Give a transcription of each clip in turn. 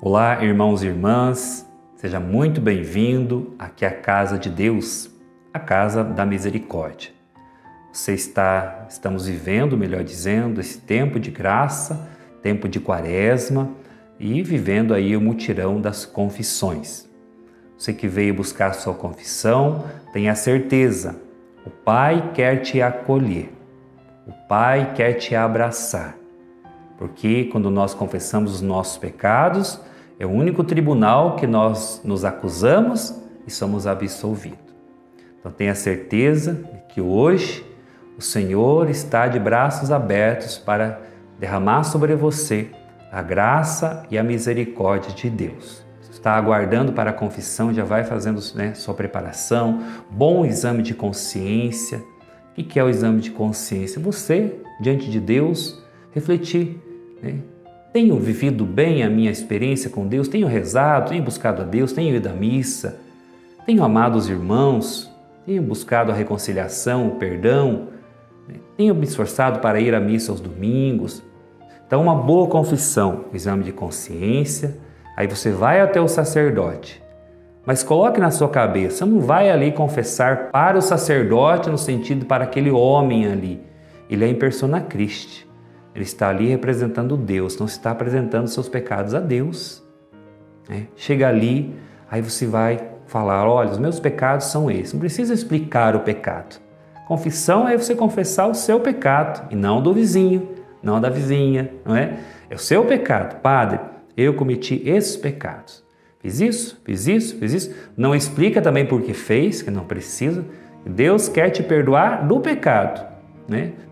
Olá, irmãos e irmãs, seja muito bem-vindo aqui à Casa de Deus, a Casa da Misericórdia. Estamos vivendo, melhor dizendo, esse tempo de graça, tempo de quaresma e vivendo aí o mutirão das confissões. Você que veio buscar a sua confissão, tenha certeza, o Pai quer te acolher, o Pai quer te abraçar. Porque quando nós confessamos os nossos pecados, é o único tribunal que nós nos acusamos e somos absolvidos. Então tenha certeza de que hoje o Senhor está de braços abertos para derramar sobre você a graça e a misericórdia de Deus. Você está aguardando para a confissão, já vai fazendo sua preparação, bom exame de consciência. O que é o exame de consciência? Você, diante de Deus, refletir. Tenho vivido bem a minha experiência com Deus? Tenho rezado, tenho buscado a Deus, tenho ido à missa, tenho amado os irmãos, tenho buscado a reconciliação, o perdão, tenho me esforçado para ir à missa aos domingos. Então, uma boa confissão, o exame de consciência, aí você vai até o sacerdote, mas coloque na sua cabeça, não vai ali confessar para o sacerdote no sentido para aquele homem ali, ele é em persona Christi. Ele está ali representando Deus, não está apresentando seus pecados a Deus. Chega ali, aí você vai falar, olha, os meus pecados são esses. Não precisa explicar o pecado. Confissão é você confessar o seu pecado e não do vizinho, não da vizinha, não é? É o seu pecado. Padre, eu cometi esses pecados. Fiz isso. Não explica também por que fez, que não precisa. Deus quer te perdoar do pecado.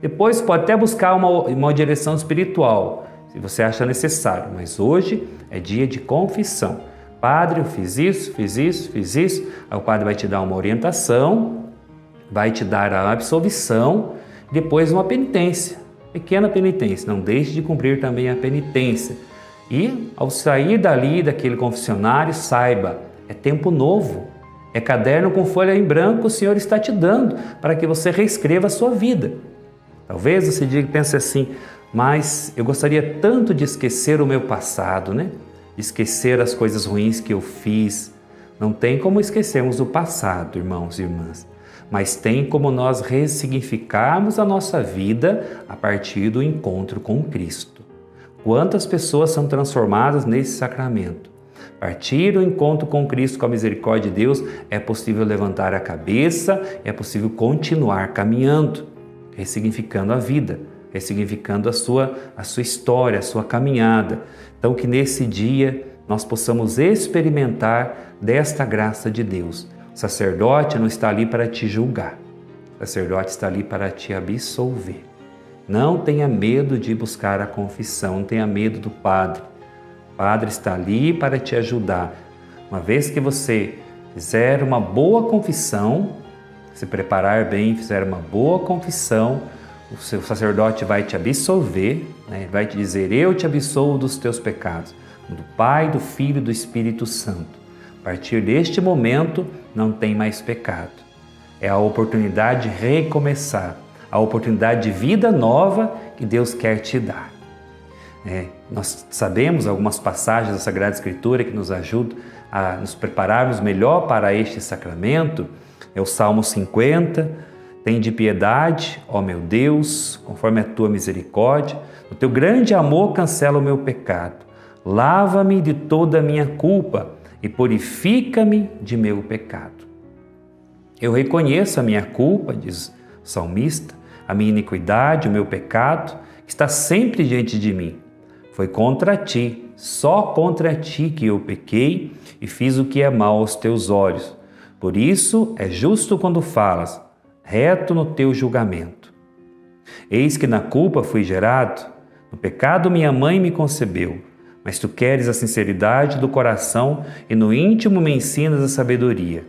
Depois pode até buscar uma direção espiritual, se você acha necessário, mas hoje é dia de confissão. Padre, eu fiz isso, aí o padre vai te dar uma orientação, vai te dar a absolvição, depois uma penitência, pequena penitência, não deixe de cumprir também a penitência. E ao sair dali, daquele confessionário, saiba, é tempo novo, é caderno com folha em branco, o Senhor está te dando para que você reescreva a sua vida. Talvez você pense assim, mas eu gostaria tanto de esquecer o meu passado, De esquecer as coisas ruins que eu fiz. Não tem como esquecermos o passado, irmãos e irmãs, mas tem como nós ressignificarmos a nossa vida a partir do encontro com Cristo. Quantas pessoas são transformadas nesse sacramento? A partir do encontro com Cristo, com a misericórdia de Deus, é possível levantar a cabeça, é possível continuar caminhando, ressignificando a vida, ressignificando a sua história, a sua caminhada. Então, que nesse dia nós possamos experimentar desta graça de Deus. O sacerdote não está ali para te julgar, o sacerdote está ali para te absolver. Não tenha medo de buscar a confissão, não tenha medo do padre. O Padre está ali para te ajudar. Uma vez que você fizer uma boa confissão, se preparar bem, fizer uma boa confissão, o seu sacerdote vai te absolver, vai te dizer, eu te absolvo dos teus pecados, do Pai, do Filho e do Espírito Santo. A partir deste momento, não tem mais pecado. É a oportunidade de recomeçar, a oportunidade de vida nova que Deus quer te dar. Nós sabemos algumas passagens da Sagrada Escritura que nos ajudam a nos prepararmos melhor para este sacramento. É o Salmo 50, tende piedade, ó meu Deus, conforme a tua misericórdia, o teu grande amor cancela o meu pecado. Lava-me de toda a minha culpa e purifica-me de meu pecado. Eu reconheço a minha culpa, diz o salmista, a minha iniquidade, o meu pecado, que está sempre diante de mim. Foi contra ti, só contra ti que eu pequei e fiz o que é mal aos teus olhos. Por isso é justo quando falas, reto no teu julgamento. Eis que na culpa fui gerado, no pecado minha mãe me concebeu, mas tu queres a sinceridade do coração e no íntimo me ensinas a sabedoria.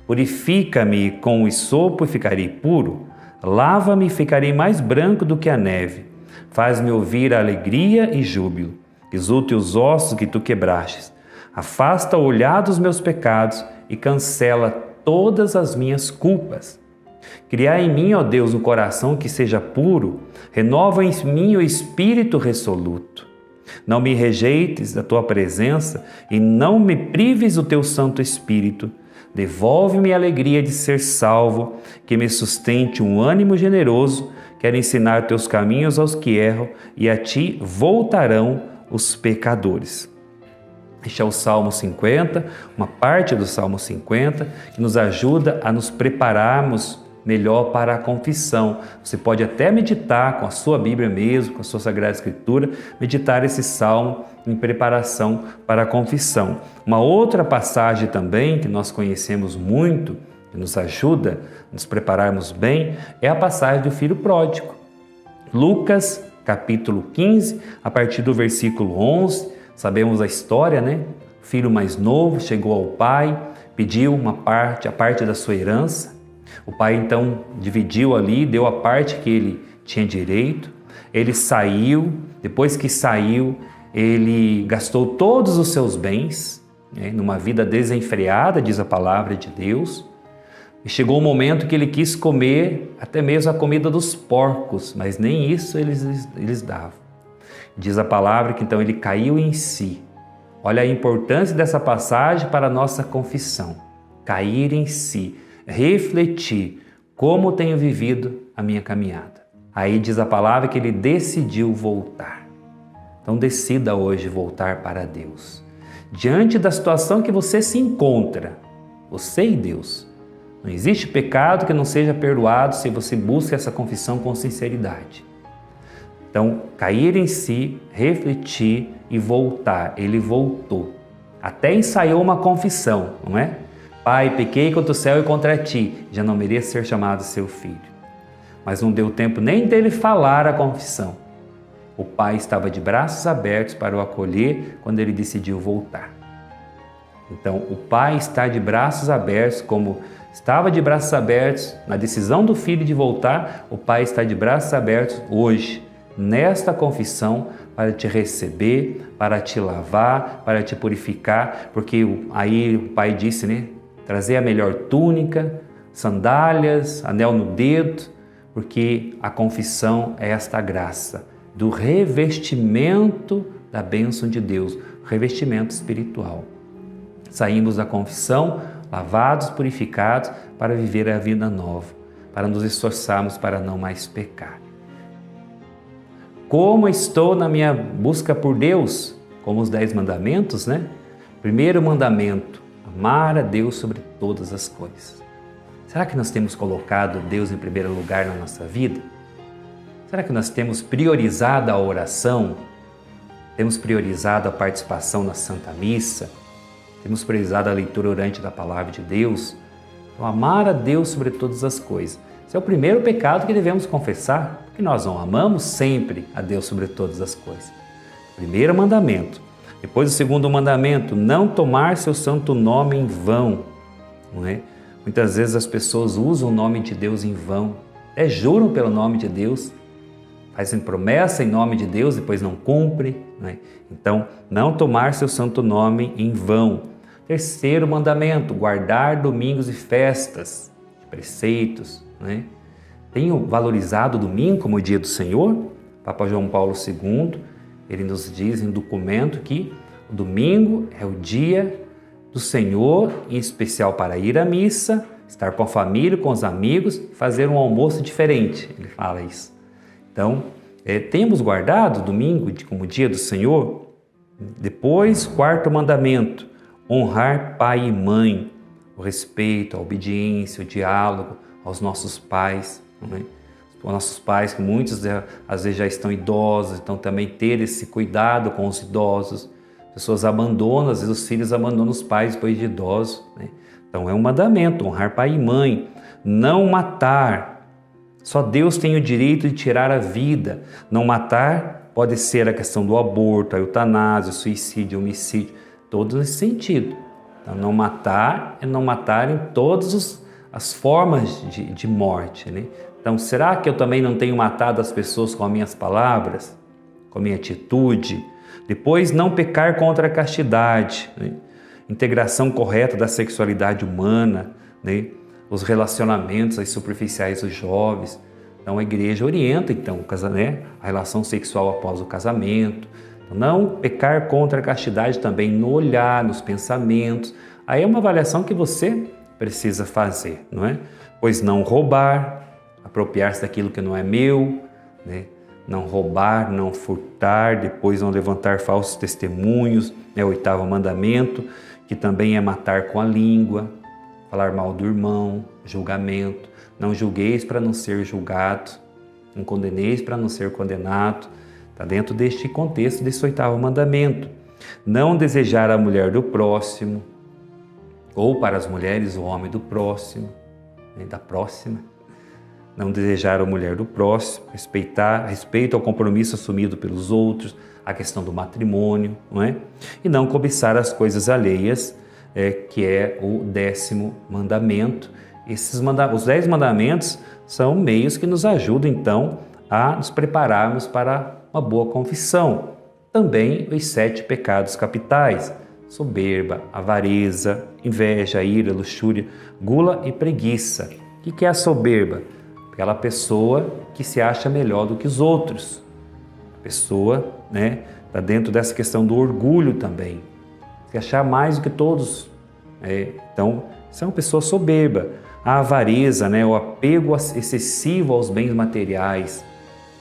Purifica-me com o sopo e ficarei puro, lava-me e ficarei mais branco do que a neve. Faz-me ouvir a alegria e júbilo. Exulte os ossos que tu quebrastes. Afasta o olhar dos meus pecados e cancela todas as minhas culpas. Criai em mim, ó Deus, um coração que seja puro. Renova em mim o espírito resoluto. Não me rejeites da tua presença e não me prives do teu Santo Espírito. Devolve-me a alegria de ser salvo, que me sustente um ânimo generoso. Quero ensinar teus caminhos aos que erram e a ti voltarão os pecadores. Este é o Salmo 50, uma parte do Salmo 50, que nos ajuda a nos prepararmos melhor para a confissão. Você pode até meditar com a sua Bíblia mesmo, com a sua Sagrada Escritura, meditar esse Salmo em preparação para a confissão. Uma outra passagem também que nós conhecemos muito, que nos ajuda a nos prepararmos bem, é a passagem do filho pródigo. Lucas, capítulo 15, a partir do versículo 11, sabemos a história, né? O filho mais novo chegou ao pai, pediu a parte da sua herança. O pai então dividiu ali, deu a parte que ele tinha direito. Ele saiu, depois que saiu, ele gastou todos os seus bens, né? Numa vida desenfreada, diz a palavra de Deus. E chegou o momento que ele quis comer até mesmo a comida dos porcos, mas nem isso eles davam. Diz a palavra que então ele caiu em si. Olha a importância dessa passagem para a nossa confissão. Cair em si, refletir como tenho vivido a minha caminhada. Aí diz a palavra que ele decidiu voltar. Então decida hoje voltar para Deus. Diante da situação que você se encontra, você e Deus, não existe pecado que não seja perdoado se você busca essa confissão com sinceridade. Então, cair em si, refletir e voltar. Ele voltou. Até ensaiou uma confissão, não é? Pai, pequei contra o céu e contra ti, já não mereço ser chamado seu filho. Mas não deu tempo nem dele falar a confissão. O pai estava de braços abertos para o acolher quando ele decidiu voltar. Então, o pai está de braços abertos, como estava de braços abertos na decisão do filho de voltar, o pai está de braços abertos hoje, nesta confissão, para te receber, para te lavar, para te purificar, porque aí o pai disse, né? Trazer a melhor túnica, sandálias, anel no dedo, porque a confissão é esta graça do revestimento da bênção de Deus, revestimento espiritual. Saímos da confissão, lavados, purificados, para viver a vida nova, para nos esforçarmos para não mais pecar. Como estou na minha busca por Deus? Como os 10 mandamentos, né? Primeiro mandamento, amar a Deus sobre todas as coisas. Será que nós temos colocado Deus em primeiro lugar na nossa vida? Será que nós temos priorizado a oração? Temos priorizado a participação na Santa Missa? Temos priorizado a leitura orante da Palavra de Deus? Então, amar a Deus sobre todas as coisas. Esse é o primeiro pecado que devemos confessar, porque nós não amamos sempre a Deus sobre todas as coisas. Primeiro mandamento. Depois o segundo mandamento, não tomar seu santo nome em vão. Não é? Muitas vezes as pessoas usam o nome de Deus em vão, juram pelo nome de Deus, fazem promessa em nome de Deus, depois não cumprem. Não é? Então, não tomar seu santo nome em vão. Terceiro mandamento, guardar domingos e festas, preceitos. Não é? Tenho valorizado o domingo como o dia do Senhor? Papa João Paulo II, ele nos diz em documento que o domingo é o dia do Senhor, em especial para ir à missa, estar com a família, com os amigos, fazer um almoço diferente. Ele fala isso. Então, temos guardado o domingo como dia do Senhor? Depois, quarto mandamento, honrar pai e mãe, o respeito, a obediência, o diálogo aos nossos pais. Não é? Os nossos pais, que muitos às vezes já estão idosos, então também ter esse cuidado com os idosos. Pessoas abandonam, às vezes os filhos abandonam os pais depois de idosos. Né? Então é um mandamento, honrar pai e mãe. Não matar. Só Deus tem o direito de tirar a vida. Não matar pode ser a questão do aborto, a eutanásia, o suicídio, o homicídio, todos nesse sentido. Então não matar é não matar em todas as formas de morte. Né? Então será que eu também não tenho matado as pessoas com as minhas palavras, com a minha atitude? Depois, não pecar contra a castidade, né? Integração correta da sexualidade humana, né? Os relacionamentos as superficiais dos jovens. Então, a igreja orienta então, né? A relação sexual após o casamento, Não pecar contra a castidade também no olhar, nos pensamentos. Aí é uma avaliação que você precisa fazer, não é? Pois não roubar, apropriar-se daquilo que não é meu, né? Não roubar, não furtar, depois não levantar falsos testemunhos, é o 8º mandamento, que também é matar com a língua, falar mal do irmão, julgamento. Não julgueis para não ser julgado, não condeneis para não ser condenado. Está dentro deste contexto desse 8º mandamento. Não desejar a mulher do próximo, ou para as mulheres o homem do próximo, né, da próxima. Não desejar a mulher do próximo, respeito ao compromisso assumido pelos outros, a questão do matrimônio, não é? E não cobiçar as coisas alheias, que é o 10º mandamento. Os 10 mandamentos são meios que nos ajudam, então, a nos prepararmos para uma boa confissão. Também os 7 pecados capitais: soberba, avareza, inveja, ira, luxúria, gula e preguiça. O que é a soberba? Aquela pessoa que se acha melhor do que os outros. A pessoa, né, está dentro dessa questão do orgulho também. Se achar mais do que todos. Então, isso é uma pessoa soberba. A avareza, né, o apego excessivo aos bens materiais.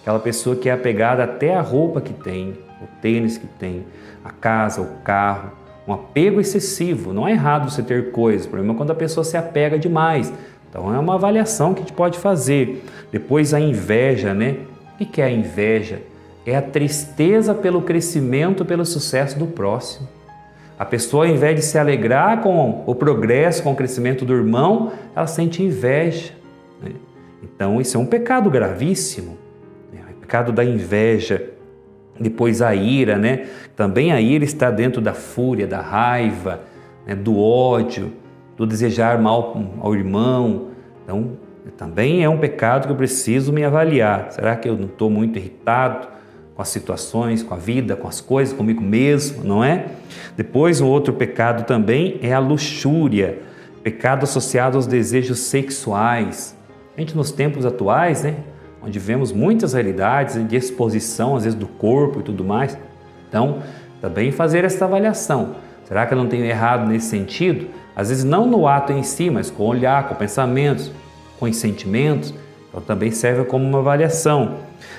Aquela pessoa que é apegada até à roupa que tem, o tênis que tem, a casa, o carro. Um apego excessivo. Não é errado você ter coisas, o problema é quando a pessoa se apega demais. Então é uma avaliação que a gente pode fazer. Depois a inveja, né? O que é a inveja? É a tristeza pelo crescimento, pelo sucesso do próximo. A pessoa, ao invés de se alegrar com o progresso, com o crescimento do irmão, ela sente inveja, né? Então isso é um pecado gravíssimo, né? O pecado da inveja. Depois a ira, né? Também a ira está dentro da fúria, da raiva, né? Do ódio, do desejar mal ao irmão. Então, também é um pecado que eu preciso me avaliar. Será que eu não estou muito irritado com as situações, com a vida, com as coisas, comigo mesmo, não é? Depois, um outro pecado também é a luxúria, pecado associado aos desejos sexuais. A gente, nos tempos atuais, né? Onde vemos muitas realidades de exposição, às vezes, do corpo e tudo mais. Então, também fazer essa avaliação. Será que eu não tenho errado nesse sentido? Às vezes não no ato em si, mas com o olhar, com pensamentos, com os sentimentos. Então também serve como uma avaliação.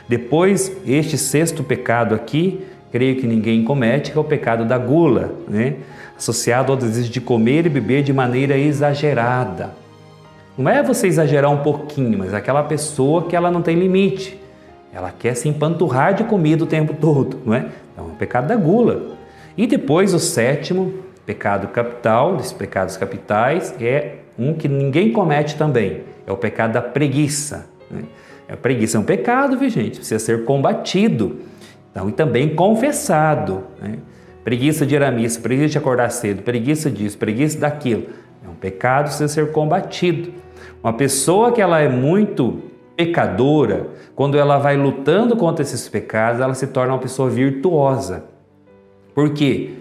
Depois, este 6º pecado aqui, creio que ninguém comete, que é o pecado da gula, né? Associado ao desejo de comer e beber de maneira exagerada. Não é você exagerar um pouquinho, mas aquela pessoa que ela não tem limite. Ela quer se empanturrar de comida o tempo todo, não é? Então é o pecado da gula. E depois o 7º pecado capital, desses pecados capitais, é um que ninguém comete também. É o pecado da preguiça, né? A preguiça é um pecado, viu, gente? Precisa ser combatido. Então, e também confessado, né? Preguiça de ir à missa, preguiça de acordar cedo, preguiça disso, preguiça daquilo. É um pecado, precisa ser combatido. Uma pessoa que ela é muito pecadora, quando ela vai lutando contra esses pecados, ela se torna uma pessoa virtuosa. Por quê?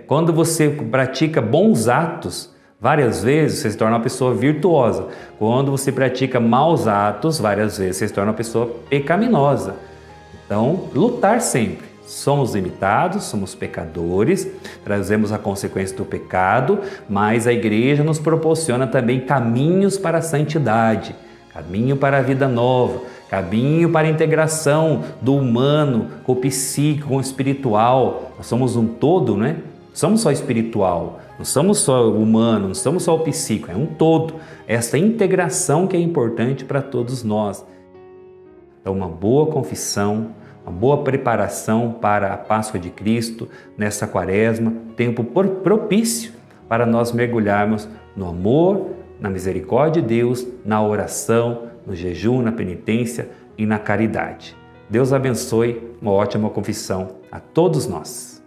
Quando você pratica bons atos, várias vezes você se torna uma pessoa virtuosa. Quando você pratica maus atos, várias vezes você se torna uma pessoa pecaminosa. Então, lutar sempre. Somos limitados, somos pecadores, trazemos a consequência do pecado, mas a igreja nos proporciona também caminhos para a santidade, caminho para a vida nova, caminho para a integração do humano com o psíquico, com o espiritual. Nós somos um todo, né? Não somos só espiritual, não somos só humano, não somos só o psíquico, é um todo. Essa integração que é importante para todos nós. Então, uma boa confissão, uma boa preparação para a Páscoa de Cristo, nessa quaresma, tempo propício para nós mergulharmos no amor, na misericórdia de Deus, na oração, no jejum, na penitência e na caridade. Deus abençoe, uma ótima confissão a todos nós.